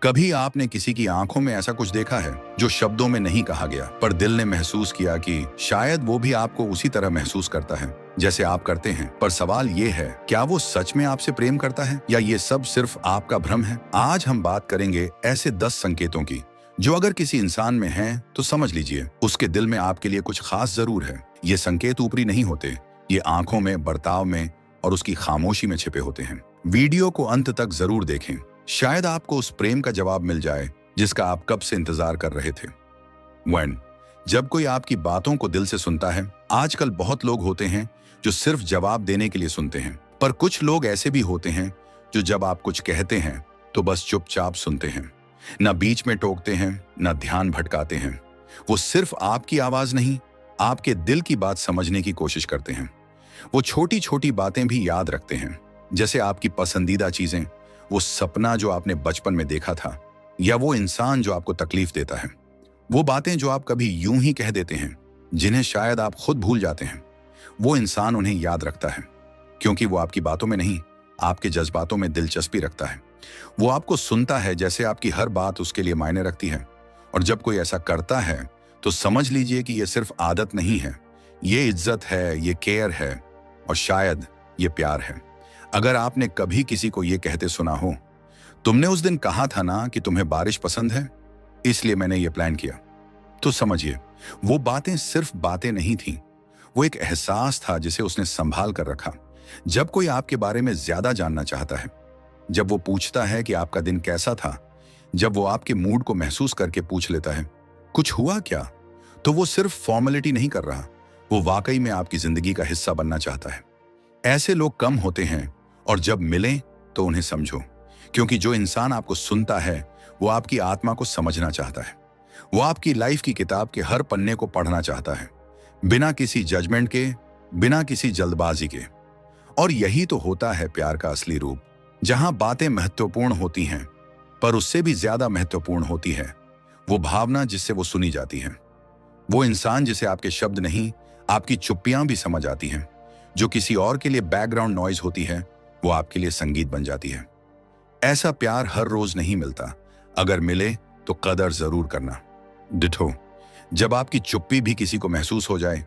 कभी आपने किसी की आंखों में ऐसा कुछ देखा है जो शब्दों में नहीं कहा गया, पर दिल ने महसूस किया कि शायद वो भी आपको उसी तरह महसूस करता है जैसे आप करते हैं। पर सवाल ये है, क्या वो सच में आपसे प्रेम करता है या ये सब सिर्फ आपका भ्रम है? आज हम बात करेंगे ऐसे 10 संकेतों की जो अगर किसी इंसान में हैं तो समझ लीजिए उसके दिल में आपके लिए कुछ खास जरूर है। ये संकेत ऊपरी नहीं होते, ये आंखों में, बर्ताव में और उसकी खामोशी में छिपे होते हैं। वीडियो को अंत तक जरूर देखें, शायद आपको उस प्रेम का जवाब मिल जाए जिसका आप कब से इंतजार कर रहे थे। 1. जब कोई आपकी बातों को दिल से सुनता है। आजकल बहुत लोग होते हैं जो सिर्फ जवाब देने के लिए सुनते हैं, पर कुछ लोग ऐसे भी होते हैं जो जब आप कुछ कहते हैं तो बस चुपचाप सुनते हैं, न बीच में टोकते हैं, न ध्यान भटकाते हैं। वो सिर्फ आपकी आवाज नहीं, आपके दिल की बात समझने की कोशिश करते हैं। वो छोटी छोटी बातें भी याद रखते हैं, जैसे आपकी पसंदीदा चीजें, वो सपना जो आपने बचपन में देखा था, या वो इंसान जो आपको तकलीफ देता है। वो बातें जो आप कभी यूं ही कह देते हैं, जिन्हें शायद आप खुद भूल जाते हैं। वो इंसान उन्हें याद रखता है क्योंकि वो आपकी बातों में नहीं, आपके जज्बातों में दिलचस्पी रखता है। वो आपको सुनता है जैसे आपकी हर बात उसके लिए मायने रखती है। और जब कोई ऐसा करता है तो समझ लीजिए कि ये सिर्फ आदत नहीं है, ये इज्जत है, ये केयर है और शायद ये प्यार है। अगर आपने कभी किसी को ये कहते सुना हो, तुमने उस दिन कहा था ना कि तुम्हें बारिश पसंद है, इसलिए मैंने ये प्लान किया, तो समझिए वो बातें सिर्फ बातें नहीं थीं, वो एक एहसास था जिसे उसने संभाल कर रखा। जब कोई आपके बारे में ज्यादा जानना चाहता है, जब वो पूछता है कि आपका दिन कैसा था, जब वो आपके मूड को महसूस करके पूछ लेता है कुछ हुआ क्या, तो वो सिर्फ फॉर्मेलिटी नहीं कर रहा, वो वाकई में आपकी जिंदगी का हिस्सा बनना चाहता है। ऐसे लोग कम होते हैं और जब मिलें तो उन्हें समझो, क्योंकि जो इंसान आपको सुनता है वो आपकी आत्मा को समझना चाहता है। वो आपकी लाइफ की किताब के हर पन्ने को पढ़ना चाहता है, बिना किसी जजमेंट के, बिना किसी जल्दबाजी के। और यही तो होता है प्यार का असली रूप, जहां बातें महत्वपूर्ण होती हैं, पर उससे भी ज्यादा महत्वपूर्ण होती है वो भावना जिससे वो सुनी जाती है। वो इंसान जिसे आपके शब्द नहीं, आपकी चुप्पियां भी समझ आती हैं। जो किसी और के लिए बैकग्राउंड नॉइज होती है, वो आपके लिए संगीत बन जाती है। ऐसा प्यार हर रोज नहीं मिलता, अगर मिले तो कदर जरूर करना। डिठो, जब आपकी चुप्पी भी किसी को महसूस हो जाए।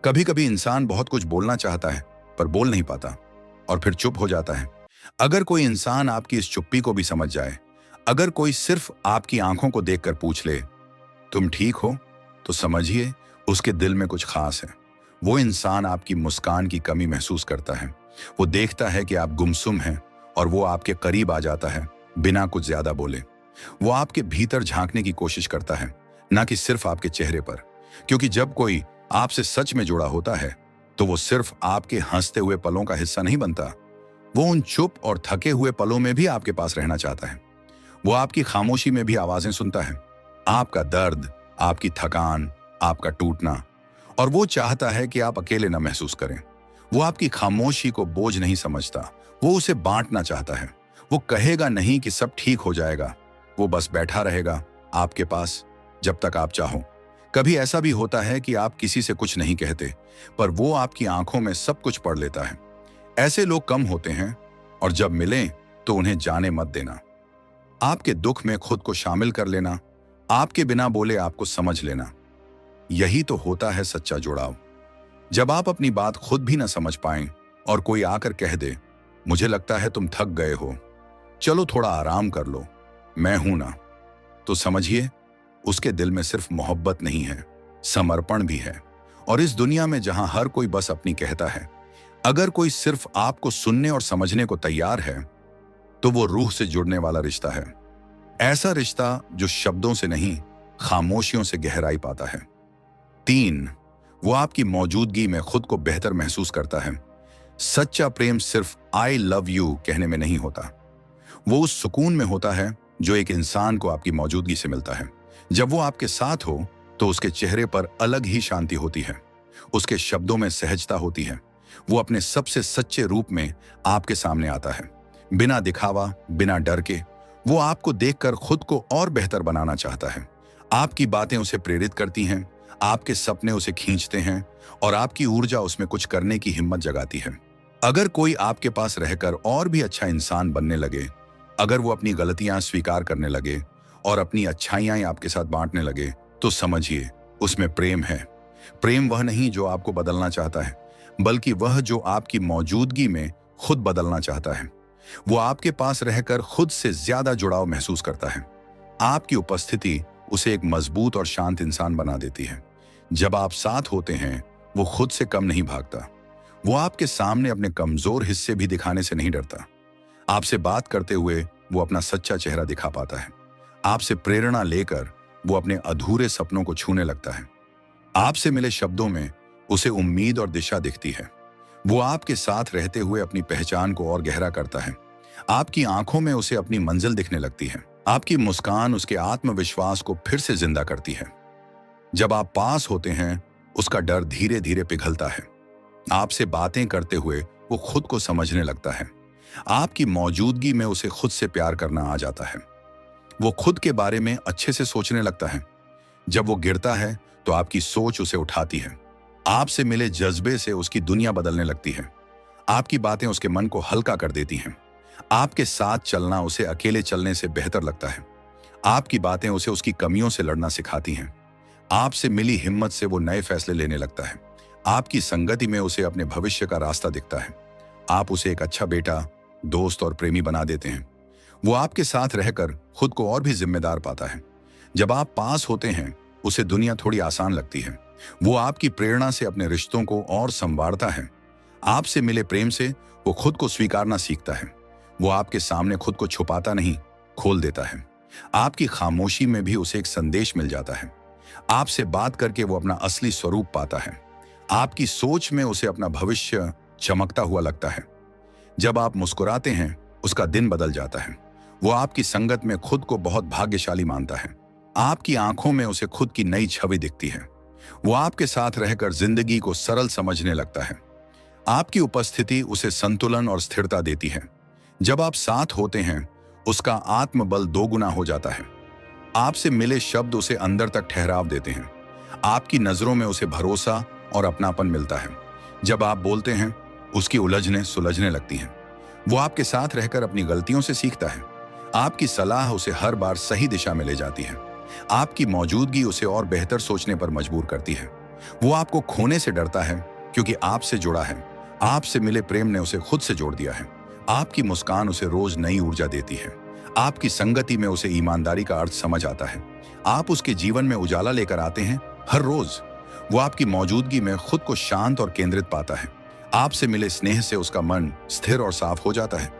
कभी कभी इंसान बहुत कुछ बोलना चाहता है पर बोल नहीं पाता और फिर चुप हो जाता है। अगर कोई इंसान आपकी इस चुप्पी को भी समझ जाए, अगर कोई सिर्फ आपकी आंखों को देखकर पूछ ले तुम ठीक हो, तो समझिए उसके दिल में कुछ खास है। वो इंसान आपकी मुस्कान की कमी महसूस करता है, वो देखता है कि आप गुमसुम हैं और वो आपके करीब आ जाता है बिना कुछ ज्यादा बोले। वो आपके भीतर झांकने की कोशिश करता है, ना कि सिर्फ आपके चेहरे पर, क्योंकि जब कोई आपसे सच में जुड़ा होता है तो वो सिर्फ आपके हंसते हुए पलों का हिस्सा नहीं बनता, वो उन चुप और थके हुए पलों में भी आपके पास रहना चाहता है। वो आपकी खामोशी में भी आवाजें सुनता है, आपका दर्द, आपकी थकान, आपका टूटना, और वो चाहता है कि आप अकेले न महसूस करें। वो आपकी खामोशी को बोझ नहीं समझता, वो उसे बांटना चाहता है। वो कहेगा नहीं कि सब ठीक हो जाएगा, वो बस बैठा रहेगा आपके पास जब तक आप चाहो। कभी ऐसा भी होता है कि आप किसी से कुछ नहीं कहते, पर वो आपकी आंखों में सब कुछ पढ़ लेता है। ऐसे लोग कम होते हैं और जब मिलें तो उन्हें जाने मत देना। आपके दुख में खुद को शामिल कर लेना, आपके बिना बोले आपको समझ लेना, यही तो होता है सच्चा जुड़ाव। जब आप अपनी बात खुद भी ना समझ पाएं और कोई आकर कह दे मुझे लगता है तुम थक गए हो, चलो थोड़ा आराम कर लो, मैं हूं ना, तो समझिए उसके दिल में सिर्फ मोहब्बत नहीं है, समर्पण भी है। और इस दुनिया में जहां हर कोई बस अपनी कहता है, अगर कोई सिर्फ आपको सुनने और समझने को तैयार है तो वो रूह से जुड़ने वाला रिश्ता है। ऐसा रिश्ता जो शब्दों से नहीं, खामोशियों से गहराई पाता है। 3. वो आपकी मौजूदगी में खुद को बेहतर महसूस करता है। सच्चा प्रेम सिर्फ आई लव यू कहने में नहीं होता, वो उस सुकून में होता है जो एक इंसान को आपकी मौजूदगी से मिलता है। जब वो आपके साथ हो तो उसके चेहरे पर अलग ही शांति होती है, उसके शब्दों में सहजता होती है, वो अपने सबसे सच्चे रूप में आपके सामने आता है, बिना दिखावा, बिना डर के। वो आपको देखकर खुद को और बेहतर बनाना चाहता है। आपकी बातें उसे प्रेरित करती हैं, आपके सपने उसे खींचते हैं और आपकी ऊर्जा उसमें कुछ करने की हिम्मत जगाती है। अगर कोई आपके पास रहकर और भी अच्छा इंसान बनने लगे अगर वो अपनी गलतियां स्वीकार करने लगे और अपनी अच्छाइयां आपके साथ बांटने लगे, तो समझिए उसमें प्रेम है। प्रेम वह नहीं जो आपको बदलना चाहता है, बल्कि वह जो आपकी मौजूदगी में खुद बदलना चाहता है। वो आपके पास रहकर खुद से ज्यादा जुड़ाव महसूस करता है। आपकी उपस्थिति उसे एक मजबूत और शांत इंसान बना देती है। जब आप साथ होते हैं, वो खुद से कम नहीं भागता। वो आपके सामने अपने कमजोर हिस्से भी दिखाने से नहीं डरता। आपसे बात करते हुए वो अपना सच्चा चेहरा दिखा पाता है। आपसे प्रेरणा लेकर वो अपने अधूरे सपनों को छूने लगता है। आपसे मिले शब्दों में उसे उम्मीद और दिशा दिखती है। वो आपके साथ रहते हुए अपनी पहचान को और गहरा करता है। आपकी आंखों में उसे अपनी मंजिल दिखने लगती है। आपकी मुस्कान उसके आत्मविश्वास को फिर से जिंदा करती है। जब आप पास होते हैं, उसका डर धीरे धीरे पिघलता है। आपसे बातें करते हुए वो खुद को समझने लगता है। आपकी मौजूदगी में उसे खुद से प्यार करना आ जाता है। वो खुद के बारे में अच्छे से सोचने लगता है। जब वो गिरता है तो आपकी सोच उसे उठाती है। आपसे मिले जज्बे से उसकी दुनिया बदलने लगती है। आपकी बातें उसके मन को हल्का कर देती हैं। आपके साथ चलना उसे अकेले चलने से बेहतर लगता है। आपकी बातें उसे उसकी कमियों से लड़ना सिखाती हैं। आपसे मिली हिम्मत से वो नए फैसले लेने लगता है। आपकी संगति में उसे अपने भविष्य का रास्ता दिखता है। आप उसे एक अच्छा बेटा, दोस्त और प्रेमी बना देते हैं। वो आपके साथ रहकर खुद को और भी जिम्मेदार पाता है। जब आप पास होते हैं, उसे दुनिया थोड़ी आसान लगती है। वो आपकी प्रेरणा से अपने रिश्तों को और संवारता है। आपसे मिले प्रेम से वो खुद को स्वीकारना सीखता है। वो आपके सामने खुद को छुपाता नहीं, खोल देता है। आपकी खामोशी में भी उसे एक संदेश मिल जाता है। आपसे बात करके वो अपना असली स्वरूप पाता है। आपकी सोच में उसे अपना भविष्य चमकता हुआ लगता है। जब आप मुस्कुराते हैं, उसका दिन बदल जाता है। वो आपकी संगत में खुद को बहुत भाग्यशाली मानता है। आपकी आंखों में उसे खुद की नई छवि दिखती है। वो आपके साथ रहकर जिंदगी को सरल समझने लगता है। आपकी उपस्थिति उसे संतुलन और स्थिरता देती है। जब आप साथ होते हैं, उसका आत्मबल दोगुना हो जाता है। आपसे मिले शब्द उसे अंदर तक ठहराव देते हैं। आपकी नजरों में उसे भरोसा और अपनापन मिलता है। जब आप बोलते हैं, उसकी उलझने सुलझने लगती हैं। वो आपके साथ रहकर अपनी गलतियों से सीखता है। आपकी सलाह उसे हर बार सही दिशा में ले जाती है। आपकी मौजूदगी उसे और बेहतर सोचने पर मजबूर करती है। वो आपको खोने से डरता है क्योंकि आपसे जुड़ा है। आपसे मिले प्रेम ने उसे खुद से जोड़ दिया है। आपकी मुस्कान उसे रोज नई ऊर्जा देती है। आपकी संगति में उसे ईमानदारी का अर्थ समझ आता है। आप उसके जीवन में उजाला लेकर आते हैं हर रोज। वो आपकी मौजूदगी में खुद को शांत और केंद्रित पाता है। आपसे मिले स्नेह से उसका मन स्थिर और साफ हो जाता है।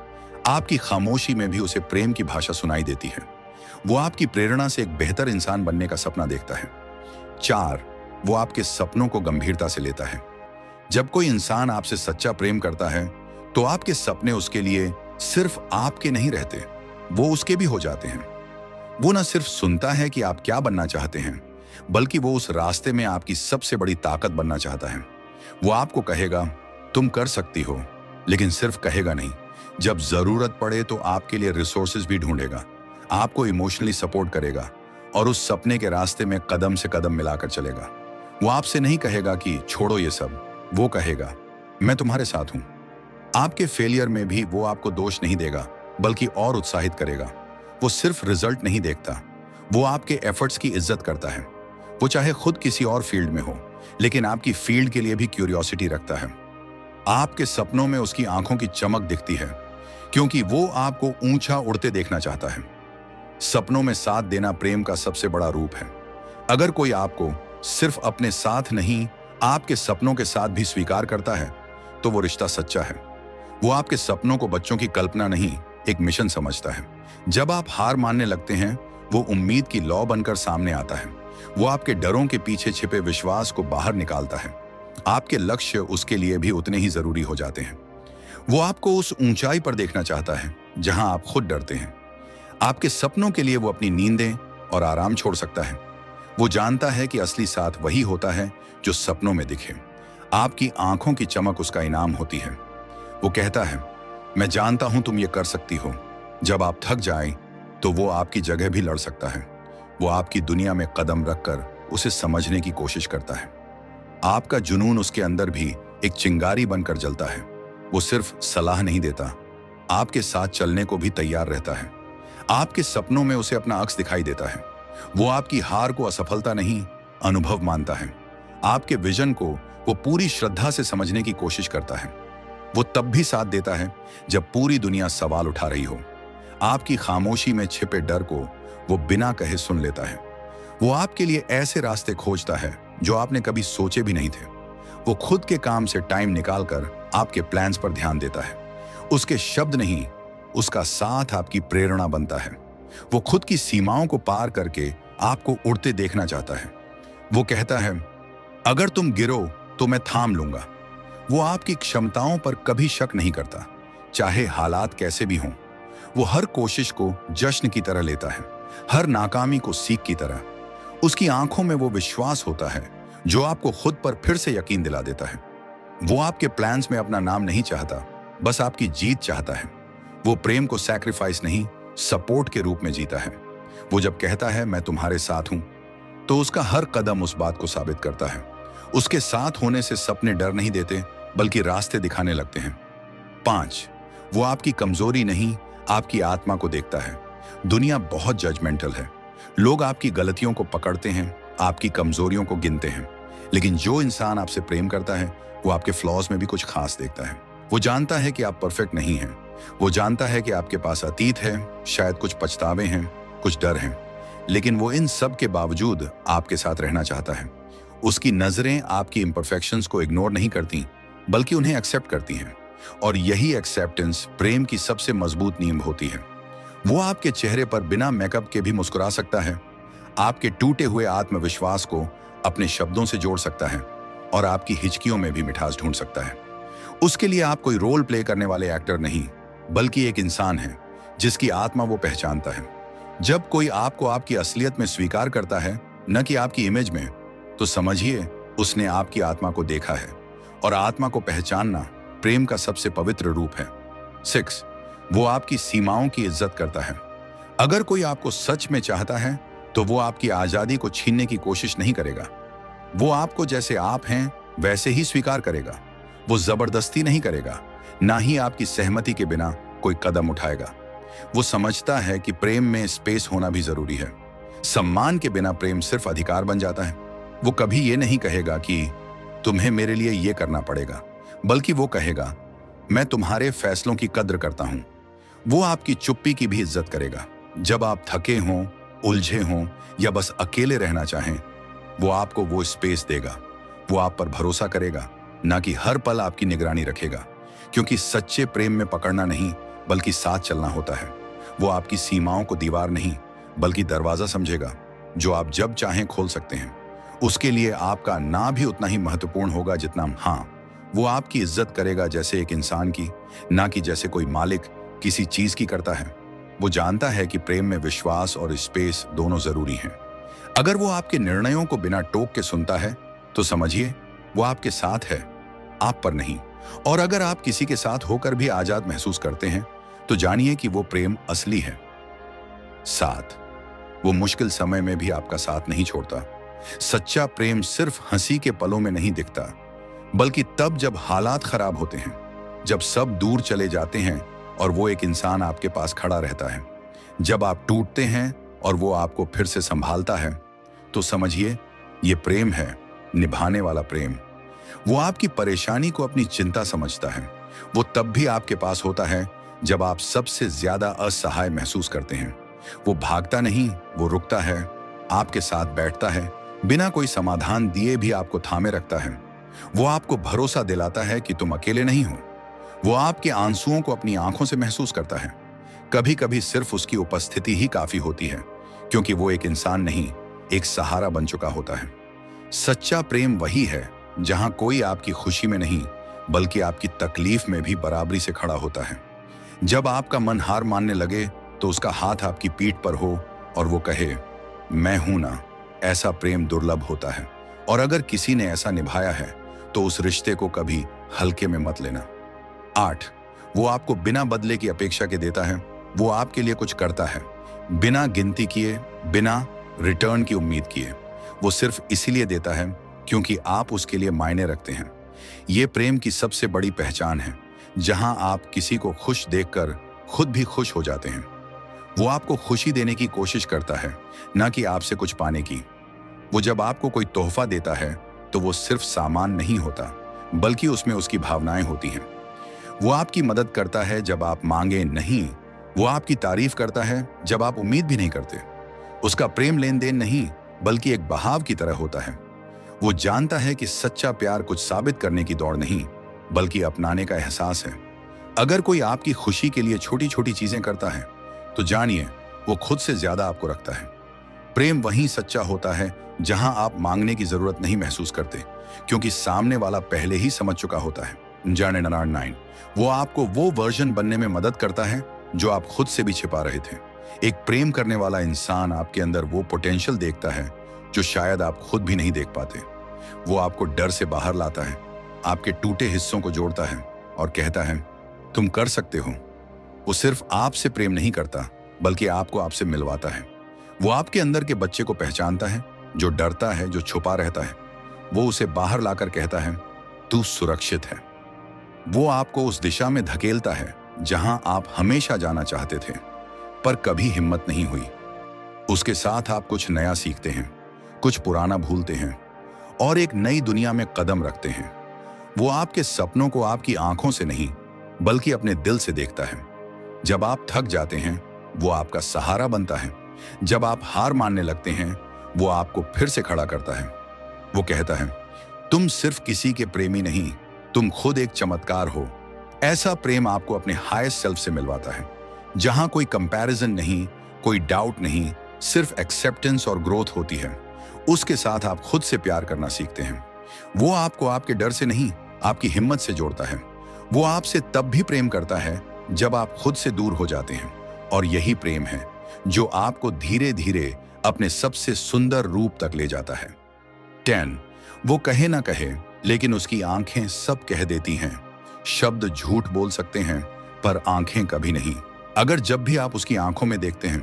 आपकी खामोशी में भी उसे प्रेम की भाषा सुनाई देती है। वो आपकी प्रेरणा से एक बेहतर इंसान बनने का सपना देखता है। 4, वो आपके सपनों को गंभीरता से लेता है। जब कोई इंसान आपसे सच्चा प्रेम करता है, तो आपके सपने उसके लिए सिर्फ आपके नहीं रहते, वो उसके भी हो जाते हैं। वो न सिर्फ सुनता है कि आप क्या बनना चाहते हैं, बल्कि वो उस रास्ते में आपकी सबसे बड़ी ताकत बनना चाहता है। वो आपको कहेगा, तुम कर सकती हो, लेकिन सिर्फ कहेगा नहीं। जब जरूरत पड़े तो आपके लिए रिसोर्सेज भी ढूंढेगा, आपको इमोशनली सपोर्ट करेगा और उस सपने के रास्ते में कदम से कदम मिलाकर चलेगा। वो आपसे नहीं कहेगा कि छोड़ो ये सब, वो कहेगा, मैं तुम्हारे साथ हूं। आपके फेलियर में भी वो आपको दोष नहीं देगा, बल्कि और उत्साहित करेगा। वो सिर्फ रिजल्ट नहीं देखता, वो आपके एफर्ट्स की इज्जत करता है। वो चाहे खुद किसी और फील्ड में हो, लेकिन आपकी फील्ड के लिए भी क्यूरियोसिटी रखता है। आपके सपनों में उसकी आंखों की चमक दिखती है, क्योंकि वो आपको ऊंचा उड़ते देखना चाहता है। सपनों में साथ देना प्रेम का सबसे बड़ा रूप है। अगर कोई आपको सिर्फ अपने साथ नहीं, आपके सपनों के साथ भी स्वीकार करता है, तो वो रिश्ता सच्चा है। वो आपके सपनों को बच्चों की कल्पना नहीं, एक मिशन समझता है। जब आप हार मानने लगते हैं, वो उम्मीद की लौ बनकर सामने आता है। वो आपके डरों के पीछे छिपे विश्वास को बाहर निकालता है। आपके लक्ष्य उसके लिए भी उतने ही जरूरी हो जाते हैं। वो आपको उस ऊंचाई पर देखना चाहता है जहां आप खुद डरते हैं। आपके सपनों के लिए वो अपनी नींदें और आराम छोड़ सकता है। वो जानता है कि असली साथ वही होता है जो सपनों में दिखे। आपकी आंखों की चमक उसका इनाम होती है। वो कहता है, मैं जानता हूं तुम ये कर सकती हो। जब आप थक जाएं, तो वो आपकी जगह भी लड़ सकता है। वो आपकी दुनिया में कदम रखकर उसे समझने की कोशिश करता है। आपका जुनून उसके अंदर भी एक चिंगारी बनकर जलता है। वो सिर्फ सलाह नहीं देता, आपके साथ चलने को भी तैयार रहता है। आपके सपनों में उसे अपना अक्स दिखाई देता है। वो आपकी हार को असफलता नहीं, अनुभव मानता है। आपके विजन को वो पूरी श्रद्धा से समझने की कोशिश करता है। वो तब भी साथ देता है जब पूरी दुनिया सवाल उठा रही हो। आपकी खामोशी में छिपे डर को वो बिना कहे सुन लेता है। वो आपके लिए ऐसे रास्ते खोजता है जो आपने कभी सोचे भी नहीं थे। वो खुद के काम से टाइम निकालकर आपके प्लान्स पर ध्यान देता है। उसके शब्द नहीं, उसका साथ आपकी प्रेरणा बनता है। वो खुद की सीमाओं को पार करके आपको उड़ते देखना चाहता है। वो कहता है, अगर तुम गिरो तो मैं थाम लूंगा। वो आपकी क्षमताओं पर कभी शक नहीं करता, चाहे हालात कैसे भी हों। वो हर कोशिश को जश्न की तरह लेता है, हर नाकामी को सीख की तरह। उसकी आंखों में वो विश्वास होता है जो आपको खुद पर फिर से यकीन दिला देता है। वो आपके प्लान्स में अपना नाम नहीं चाहता, बस आपकी जीत चाहता है। वो प्रेम को सैक्रिफाइस नहीं, सपोर्ट के रूप में जीता है। वो जब कहता है मैं तुम्हारे साथ हूं, तो उसका हर कदम उस बात को साबित करता है। उसके साथ होने से सपने डर नहीं देते, बल्कि रास्ते दिखाने लगते हैं। 5, वो आपकी कमजोरी नहीं, आपकी आत्मा को देखता है। दुनिया बहुत जजमेंटल है। लोग आपकी गलतियों को पकड़ते हैं, आपकी कमजोरियों को गिनते हैं। लेकिन जो इंसान आपसे प्रेम करता है, वो आपके फ्लॉज में भी कुछ खास देखता है। वो जानता है कि आप परफेक्ट नहीं हैं। वो जानता है कि आपके पास अतीत है, शायद कुछ पछतावे हैं, कुछ डर हैं। लेकिन वो इन सब के बावजूद आपके साथ रहना चाहता है। उसकी नजरें आपकी इम्परफेक्शंस को इग्नोर नहीं करती, बल्कि उन्हें एक्सेप्ट करती हैं। और यही एक्सेप्टेंस प्रेम की सबसे मजबूत नींव होती है। वो आपके चेहरे पर बिना मेकअप के भी मुस्कुरा सकता है, आपके टूटे हुए आत्मविश्वास को अपने शब्दों से जोड़ सकता है और आपकी हिचकियों में भी मिठास ढूंढ सकता है। उसके लिए आप कोई रोल प्ले करने वाले एक्टर नहीं, बल्कि एक इंसान है जिसकी आत्मा वो पहचानता है। जब कोई आपको आपकी असलियत में स्वीकार करता है, न कि आपकी इमेज में, तो समझिए उसने आपकी आत्मा को देखा है। और आत्मा को पहचानना प्रेम का सबसे पवित्र रूप है। 6, वो आपकी सीमाओं की इज्जत करता है। अगर कोई आपको सच में चाहता है, तो वो आपकी आजादी को छीनने की कोशिश नहीं करेगा। वो आपको जैसे आप हैं वैसे ही स्वीकार करेगा। वो जबरदस्ती नहीं करेगा, ना ही आपकी सहमति के बिना कोई कदम उठाएगा। वो समझता है कि प्रेम में स्पेस होना भी जरूरी है। सम्मान के बिना प्रेम सिर्फ अधिकार बन जाता है। वो कभी ये नहीं कहेगा कि तुम्हें मेरे लिए ये करना पड़ेगा, बल्कि वो कहेगा मैं तुम्हारे फैसलों की कद्र करता हूं। वो आपकी चुप्पी की भी इज्जत करेगा। जब आप थके हों, उलझे हों या बस अकेले रहना चाहें, वो आपको वो स्पेस देगा। वो आप पर भरोसा करेगा, ना कि हर पल आपकी निगरानी रखेगा। क्योंकि सच्चे प्रेम में पकड़ना नहीं, बल्कि साथ चलना होता है। वो आपकी सीमाओं को दीवार नहीं, बल्कि दरवाजा समझेगा जो आप जब चाहें खोल सकते हैं। उसके लिए आपका ना भी उतना ही महत्वपूर्ण होगा जितना हाँ। वो आपकी इज्जत करेगा जैसे एक इंसान की, ना कि जैसे कोई मालिक किसी चीज की करता है। वो जानता है कि प्रेम में विश्वास और स्पेस दोनों जरूरी हैं। अगर वो आपके निर्णयों को बिना टोक के सुनता है, तो समझिए वो आपके साथ है, आप पर नहीं। और अगर आप किसी के साथ होकर भी आजाद महसूस करते हैं, तो जानिए कि वो प्रेम असली है। 7, वो मुश्किल समय में भी आपका साथ नहीं छोड़ता। सच्चा प्रेम सिर्फ हंसी के पलों में नहीं दिखता, बल्कि तब जब हालात खराब होते हैं, जब सब दूर चले जाते हैं और वो एक इंसान आपके पास खड़ा रहता है। जब आप टूटते हैं और वो आपको फिर से संभालता है, तो समझिए ये प्रेम है, निभाने वाला प्रेम। वो आपकी परेशानी को अपनी चिंता समझता है। वो तब भी आपके पास होता है जब आप सबसे ज्यादा असहाय महसूस करते हैं। वो भागता नहीं, वो रुकता है, आपके साथ बैठता है, बिना कोई समाधान दिए भी आपको थामे रखता है। वो आपको भरोसा दिलाता है कि तुम अकेले नहीं हो। वो आपके आंसुओं को अपनी आंखों से महसूस करता है। कभी कभी सिर्फ उसकी उपस्थिति ही काफी होती है, क्योंकि वो एक इंसान नहीं, एक सहारा बन चुका होता है। सच्चा प्रेम वही है जहां कोई आपकी खुशी में नहीं, बल्कि आपकी तकलीफ में भी बराबरी से खड़ा होता है। जब आपका मन हार मानने लगे, तो उसका हाथ आपकी पीठ पर हो और वो कहे मैं हूं ना। ऐसा प्रेम दुर्लभ होता है, और अगर किसी ने ऐसा निभाया है, तो उस रिश्ते को कभी हल्के में मत लेना। 8, वो आपको बिना बदले की अपेक्षा के देता है। वो आपके लिए कुछ करता है बिना गिनती किए, बिना रिटर्न की उम्मीद किए। वो सिर्फ इसीलिए देता है क्योंकि आप उसके लिए मायने रखते हैं। ये प्रेम की सबसे बड़ी पहचान है, जहां आप किसी को खुश देखकर खुद भी खुश हो जाते हैं। वो आपको खुशी देने की कोशिश करता है, ना कि आपसे कुछ पाने की। वो जब आपको कोई तोहफा देता है तो वो सिर्फ सामान नहीं होता, बल्कि उसमें उसकी भावनाएं होती हैं। वो आपकी मदद करता है जब आप मांगे नहीं। वो आपकी तारीफ करता है जब आप उम्मीद भी नहीं करते। उसका प्रेम लेन देन नहीं, बल्कि एक बहाव की तरह होता है। वो जानता है कि सच्चा प्यार कुछ साबित करने की दौड़ नहीं, बल्कि अपनाने का एहसास है। अगर कोई आपकी खुशी के लिए छोटी छोटी चीजें करता है तो जानिए वो खुद से ज्यादा आपको रखता है। प्रेम वहीं सच्चा होता है जहां आप मांगने की जरूरत नहीं महसूस करते, क्योंकि सामने वाला पहले ही समझ चुका होता है। जाने 9 वो आपको वो वर्जन बनने में मदद करता है जो आप खुद से भी छिपा रहे थे। एक प्रेम करने वाला इंसान आपके अंदर वो पोटेंशियल देखता है जो शायद आप खुद भी नहीं देख पाते। वो आपको डर से बाहर लाता है, आपके टूटे हिस्सों को जोड़ता है और कहता है तुम कर सकते हो। वो सिर्फ आपसे प्रेम नहीं करता, बल्कि आपको आपसे मिलवाता है। वो आपके अंदर के बच्चे को पहचानता है, जो डरता है, जो छुपा रहता है। वो उसे बाहर लाकर कहता है तू सुरक्षित है। वो आपको उस दिशा में धकेलता है जहां आप हमेशा जाना चाहते थे, पर कभी हिम्मत नहीं हुई। उसके साथ आप कुछ नया सीखते हैं, कुछ पुराना भूलते हैं और एक नई दुनिया में कदम रखते हैं। वो आपके सपनों को आपकी आंखों से नहीं, बल्कि अपने दिल से देखता है। जब आप थक जाते हैं वो आपका सहारा बनता है। जब आप हार मानने लगते हैं वो आपको फिर से खड़ा करता है। वो कहता है तुम सिर्फ किसी के प्रेमी नहीं, तुम खुद एक चमत्कार हो। ऐसा प्रेम आपको अपने हाईएस्ट सेल्फ से मिलवाता है, जहां कोई कंपैरिजन नहीं, कोई डाउट नहीं, सिर्फ एक्सेप्टेंस और ग्रोथ होती है। उसके साथ आप खुद से प्यार करना सीखते हैं। वो आपको आपके डर से नहीं, आपकी हिम्मत से जोड़ता है। वो आपसे तब भी प्रेम करता है जब आप खुद से दूर हो जाते हैं, और यही प्रेम है जो आपको धीरे धीरे अपने सबसे सुंदर रूप तक ले जाता है। 10 वो कहे ना कहे, लेकिन उसकी आंखें सब कह देती हैं। शब्द झूठ बोल सकते हैं, पर आंखें कभी नहीं। अगर जब भी आप उसकी आंखों में देखते हैं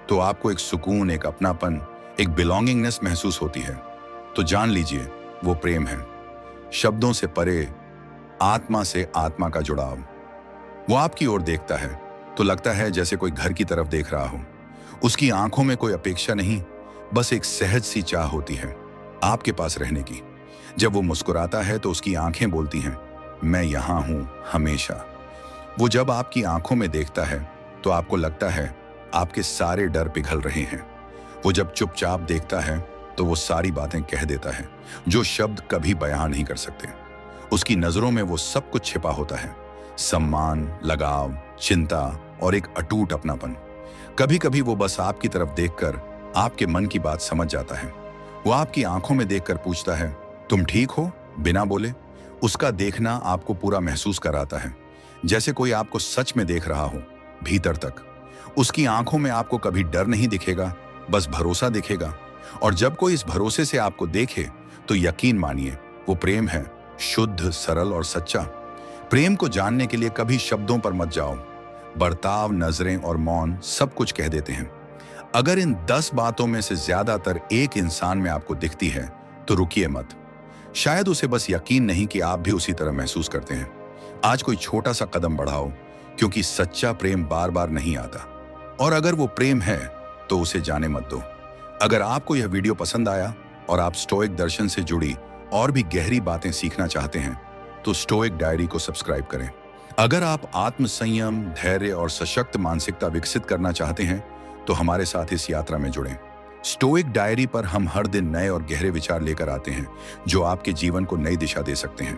तो आपको एक सुकून, एक अपनापन, एक बिलोंगिंगनेस महसूस होती है, तो जान लीजिए वो प्रेम है। शब्दों से परे, आत्मा से आत्मा का जुड़ाव। वो आपकी ओर देखता है तो लगता है जैसे कोई घर की तरफ देख रहा हो। उसकी आंखों में कोई अपेक्षा नहीं, बस एक सहज सी चाह होती है आपके पास रहने की। जब वो मुस्कुराता है तो उसकी आंखें बोलती हैं मैं यहां हूं हमेशा। वो जब आपकी आंखों में देखता है तो आपको लगता है आपके सारे डर पिघल रहे हैं। वो जब चुपचाप देखता है तो वो सारी बातें कह देता है जो शब्द कभी बयां नहीं कर सकते। उसकी नजरों में वो सब कुछ छिपा होता है, सम्मान, लगाव, चिंता और एक अटूट अपनापन। कभी कभी वो बस आपकी तरफ देखकर आपके मन की बात समझ जाता है। वो आपकी आंखों में देखकर पूछता है तुम ठीक हो, बिना बोले। उसका देखना आपको पूरा महसूस कराता है, जैसे कोई आपको सच में देख रहा हो, भीतर तक। उसकी आंखों में आपको कभी डर नहीं दिखेगा, बस भरोसा दिखेगा। और जब कोई इस भरोसे से आपको देखे तो यकीन मानिए वो प्रेम है, शुद्ध, सरल और सच्चा। प्रेम को जानने के लिए कभी शब्दों पर मत जाओ। बर्ताव, नजरें और मौन सब कुछ कह देते हैं। अगर इन 10 बातों में से ज्यादातर एक इंसान में आपको दिखती है तो रुकिए मत। शायद उसे बस यकीन नहीं कि आप भी उसी तरह महसूस करते हैं। आज कोई छोटा सा कदम बढ़ाओ, क्योंकि सच्चा प्रेम बार बार नहीं आता। और अगर वो प्रेम है तो उसे जाने मत दो। अगर आपको यह वीडियो पसंद आया और आप स्टोइक दर्शन से जुड़ी और भी गहरी बातें सीखना चाहते हैं तो स्टोइक डायरी को सब्सक्राइब करें। अगर आप आत्म संयम, धैर्य और सशक्त मानसिकता विकसित करना चाहते हैं तो हमारे साथ इस यात्रा में जुड़ें। स्टोइक डायरी पर हम हर दिन नए और गहरे विचार लेकर आते हैं जो आपके जीवन को नई दिशा दे सकते हैं।